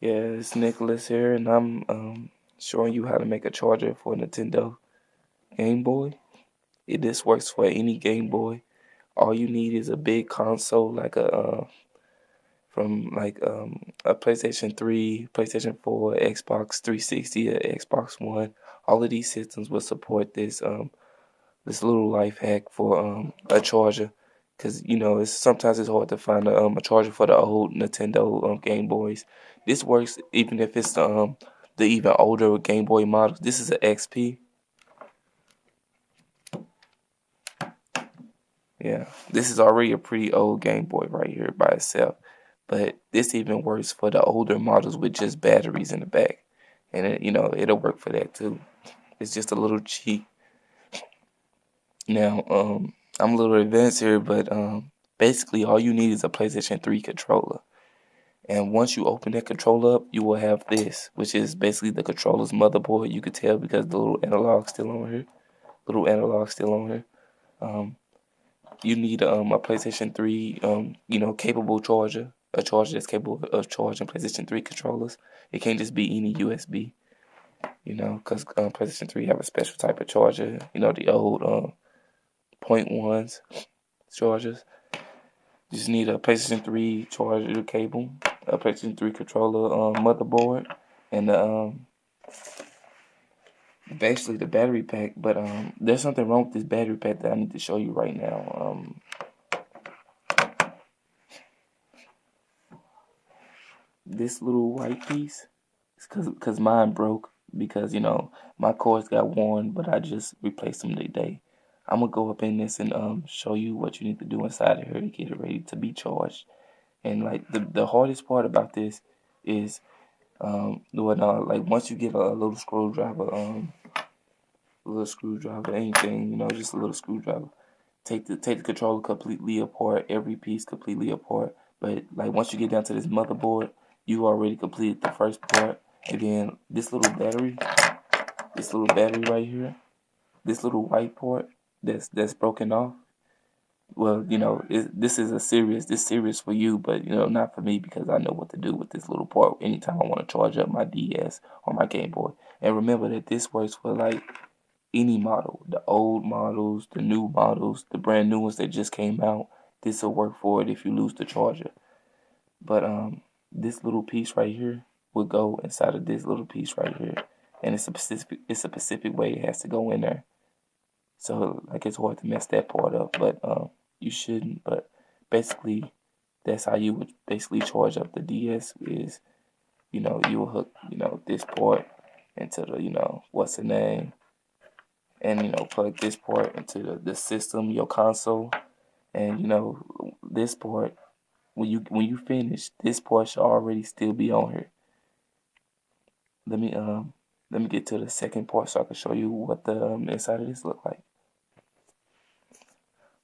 Yeah, it's Nicholas here, and I'm showing you how to make a charger for a Nintendo Game Boy. This works for any Game Boy. All you need is a big console, like a PlayStation 3, PlayStation 4, Xbox 360, or Xbox One. All of these systems will support this little life hack for a charger, because it's sometimes it's hard to find a charger for the old Nintendo Game Boys. This works even if it's the even older Game Boy models. This is an XP. Yeah, this is already a pretty old Game Boy right here by itself, but this even works for the older models with just batteries in the back, and it'll work for that too. It's just a little cheap. Now, I'm a little advanced here, but basically all you need is a PlayStation 3 controller. And once you open that controller up, you will have this, which is basically the controller's motherboard. You could tell because the little analog still on here. Little analog still on here. Um, you need a PlayStation 3, capable charger. A charger that's capable of charging PlayStation 3 controllers. It can't just be any USB, because PlayStation 3 have a special type of charger. The old point ones chargers. You just need a PlayStation 3 charger cable, a PlayStation 3 controller motherboard, and basically the battery pack. But there's something wrong with this battery pack that I need to show you right now. This little white piece, it's cause mine broke because my cords got worn, but I just replaced them today. I'm gonna go up in this and show you what you need to do inside of here to get it ready to be charged. And like the hardest part about this is like once you get a little screwdriver, anything, just a little screwdriver. Take the controller completely apart, every piece completely apart. But like once you get down to this motherboard, you already completed the first part. And then this little battery right here, this little white part that's broken off. Well, this serious for you, but not for me because I know what to do with this little part anytime I want to charge up my DS or my Game Boy. And remember that this works for like any model, the old models, the new models, the brand new ones that just came out. This will work for it if you lose the charger. But this little piece right here will go inside of this little piece right here, and it's a specific way it has to go in there. So like it's hard to mess that part up, but you shouldn't. But basically, that's how you would basically charge up the DS is, you will hook, this port into the, what's the name, and plug this port into the system, your console, and this port. When you finish, this port should already still be on here. Let me let me get to the second part so I can show you what the inside of this look like.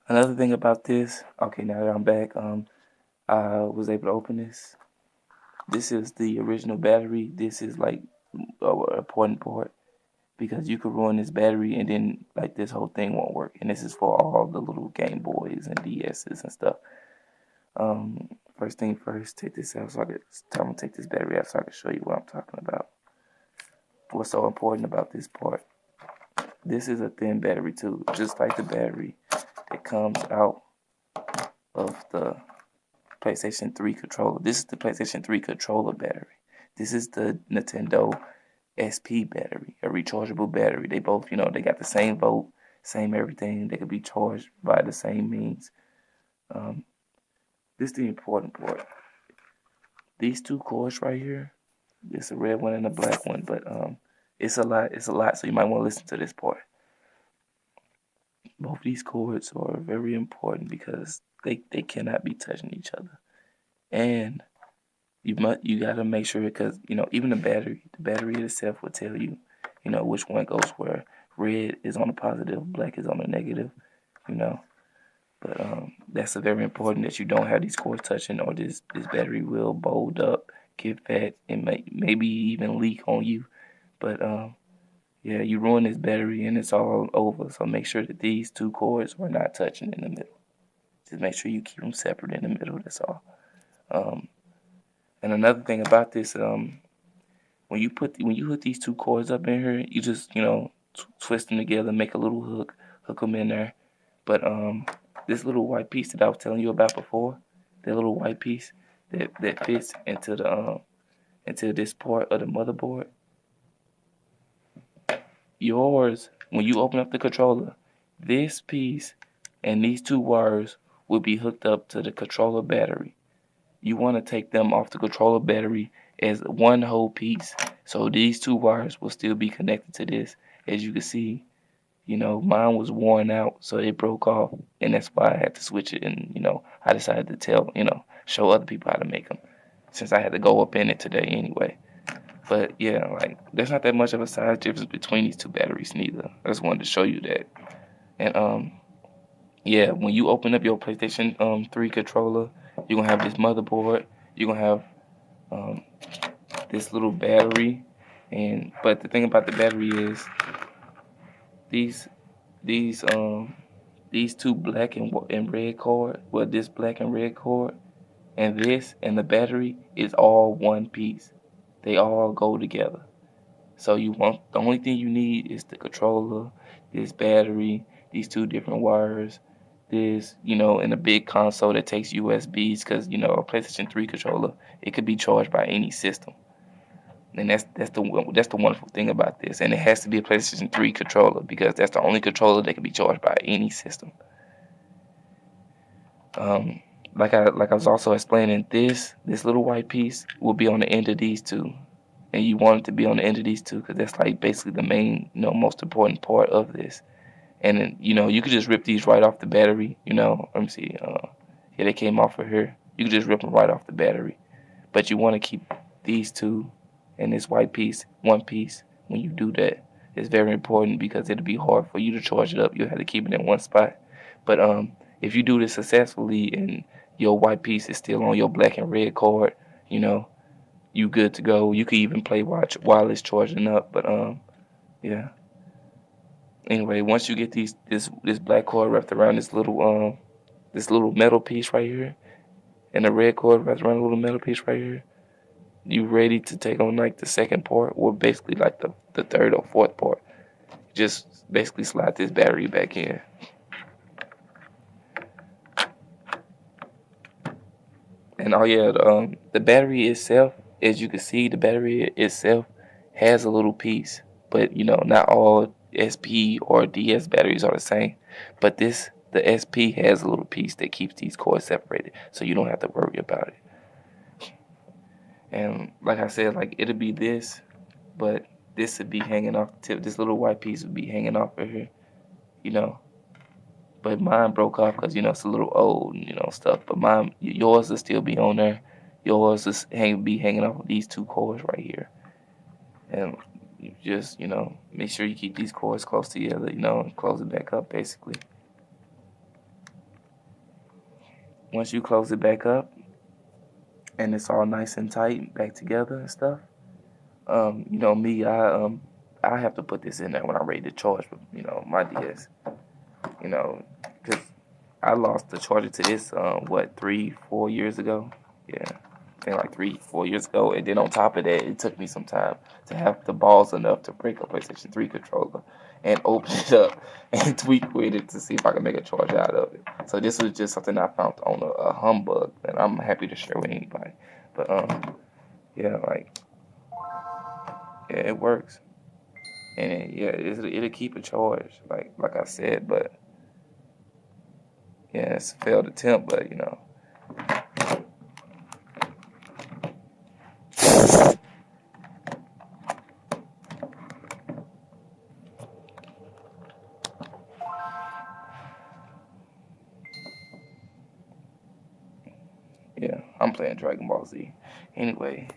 Another thing about this, okay, now that I'm back, I was able to open this. This is the original battery. This is like an important part because you could ruin this battery and then like this whole thing won't work. And this is for all the little Game Boys and DSs and stuff. First thing first, take this out so I can tell them to take this battery out so I can show you what I'm talking about. What's so important about this part? This is a thin battery too, just like the battery that comes out of the PlayStation 3 controller. This is the PlayStation 3 controller battery. This is the Nintendo SP battery, a rechargeable battery. They both, they got the same volt, same everything. They could be charged by the same means. This is the important part. These two cords right here, it's a red one and a black one, but it's a lot. It's a lot, so you might want to listen to this part. Both these cords are very important because they cannot be touching each other, and you gotta make sure because even the battery itself will tell you which one goes where. Red is on the positive, black is on the negative. You know, but that's a very important that you don't have these cords touching, or this battery will bulge up, get fat, and maybe even leak on you. But yeah, you ruin this battery and it's all over. So make sure that these two cords are not touching in the middle. Just make sure you keep them separate in the middle. That's all. Um, And another thing about this, when you hook these two cords up in here, you just twist them together, make a little hook them in there. But this little white piece that I was telling you about before, that little white piece that fits into this part of the motherboard, yours when you open up the controller, this piece and these two wires will be hooked up to the controller battery. You want to take them off the controller battery as one whole piece. So these two wires will still be connected to this. As you can see, mine was worn out, so it broke off, and that's why I had to switch it. And I decided to show other people how to make them, since I had to go up in it today anyway. But yeah, like there's not that much of a size difference between these two batteries neither. I just wanted to show you that. And yeah, when you open up your PlayStation 3 controller, you're gonna have this motherboard. You're gonna have this little battery, but the thing about the battery is these these um these two black and red cord. Well, this black and red cord and this and the battery is all one piece. They all go together. So the only thing you need is the controller, this battery, these two different wires, this, and a big console that takes USBs because, a PlayStation 3 controller, it could be charged by any system. And that's the wonderful thing about this. And it has to be a PlayStation 3 controller because that's the only controller that can be charged by any system. Like I was also explaining, this little white piece will be on the end of these two. And you want it to be on the end of these two because that's like basically the main, most important part of this. And then, you could just rip these right off the battery. Let me see. Yeah, they came off of here. You could just rip them right off the battery. But you want to keep these two and this white piece, one piece. When you do that, it's very important because it'll be hard for you to charge it up. You'll have to keep it in one spot. But if you do this successfully and your white piece is still on your black and red cord, you good to go. You can even play while it's charging up. But yeah. Anyway, once you get this black cord wrapped around this little metal piece right here, and the red cord wrapped around the little metal piece right here, you ready to take on like the second part, or basically like the third or fourth part. Just basically slide this battery back in. And oh yeah, the battery itself, as you can see, the battery itself has a little piece, but not all SP or DS batteries are the same. But the SP has a little piece that keeps these cords separated, so you don't have to worry about it. And like I said, like it'll be this, but this would be hanging off the tip. This little white piece would be hanging off of here, But mine broke off because it's a little old, stuff. But yours will still be on there. Yours is be hanging off of these two cords right here. And you just, make sure you keep these cords close together, and close it back up basically. Once you close it back up and it's all nice and tight back together and stuff, me, I have to put this in there when I'm ready to charge, my DS, because I lost the charger to this, 3-4 years ago? Yeah. I think like 3-4 years ago, and then on top of that, it took me some time to have the balls enough to break a PlayStation 3 controller and open it up and tweak with it to see if I can make a charge out of it. So this was just something I found on a humbug, and I'm happy to share with anybody. But yeah, it works, and yeah, it'll keep a charge, like I said. But yeah, it's a failed attempt, but yeah, I'm playing Dragon Ball Z. Anyway,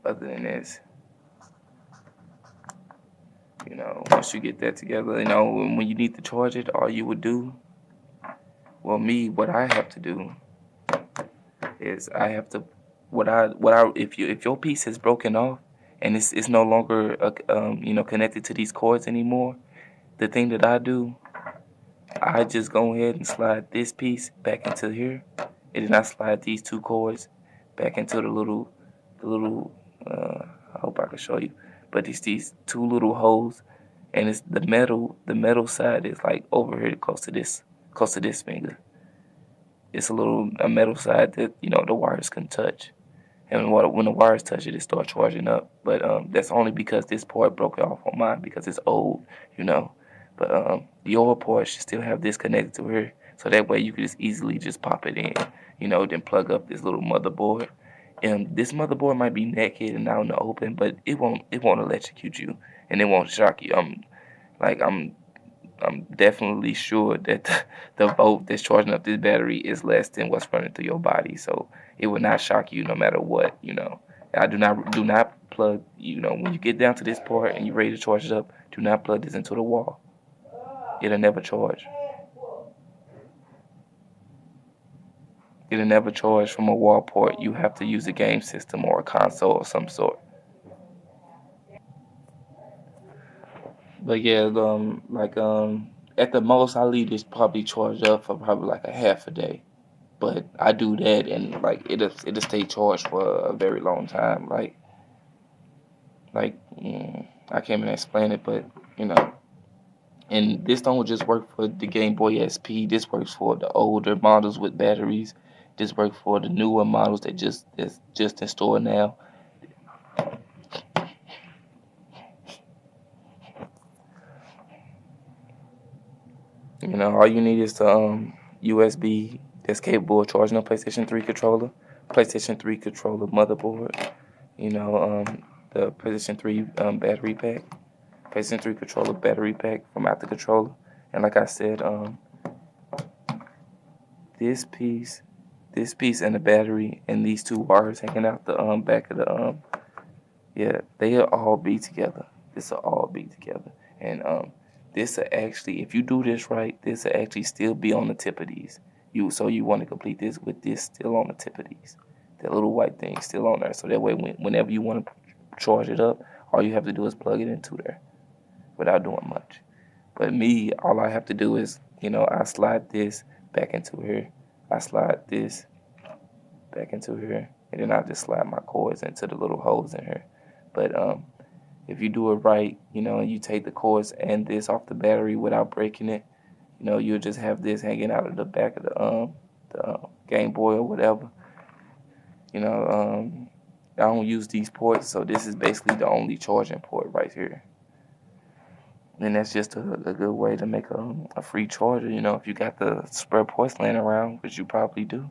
other than this, once you get that together, when you need to charge it, all you would do, well, what I have to do is I have to, if your piece is broken off and it's no longer, connected to these cords anymore, the thing that I do, I just go ahead and slide this piece back into here, and then I slide these two cords back into the little. I hope I can show you, but it's these two little holes, and it's the metal. The metal side is like over here, close to this finger. It's a metal side that the wires can touch. And when the wires touch it, it starts charging up. But that's only because this port broke off on mine because it's old, you know. But your port should still have this connected to here, so that way you can just easily just pop it in, then plug up this little motherboard. And this motherboard might be naked and out in the open, but it won't electrocute you and it won't shock you. Like I'm definitely sure that the volt that's charging up this battery is less than what's running through your body, so it will not shock you no matter what. I do not plug. When you get down to this part and you're ready to charge it up, do not plug this into the wall. It'll never charge. It'll never charge from a wall port. You have to use a game system or a console of some sort. But yeah, at the most I leave this probably charged up for probably like a half a day. But I do that and like it'll stay charged for a very long time. I can't even explain it, but you know. And this don't just work for the Game Boy SP. This works for the older models with batteries. This works for the newer models that's just in store now. All you need is the USB that's capable of charging a PlayStation 3 controller, PlayStation 3 controller motherboard. The PlayStation 3 battery pack, PlayStation 3 controller battery pack from out the controller, and like I said, this piece, this piece, and the battery, and these two wires hanging out the back of the yeah, they'll all be together. This will all be together, and this will actually, if you do this right, this will actually still be on the tip of these. You want to complete this with this still on the tip of these, that little white thing still on there, so that way whenever you want to charge it up, all you have to do is plug it into there without doing much. But me, all I have to do is, I slide this back into here. I slide this back into here, and then I just slide my cords into the little holes in here. But if you do it right, and you take the cords and this off the battery without breaking it, you'll just have this hanging out of the back of the Game Boy or whatever. I don't use these ports, so this is basically the only charging port right here. And that's just a good way to make a free charger, if you got the spare ports laying around, which you probably do.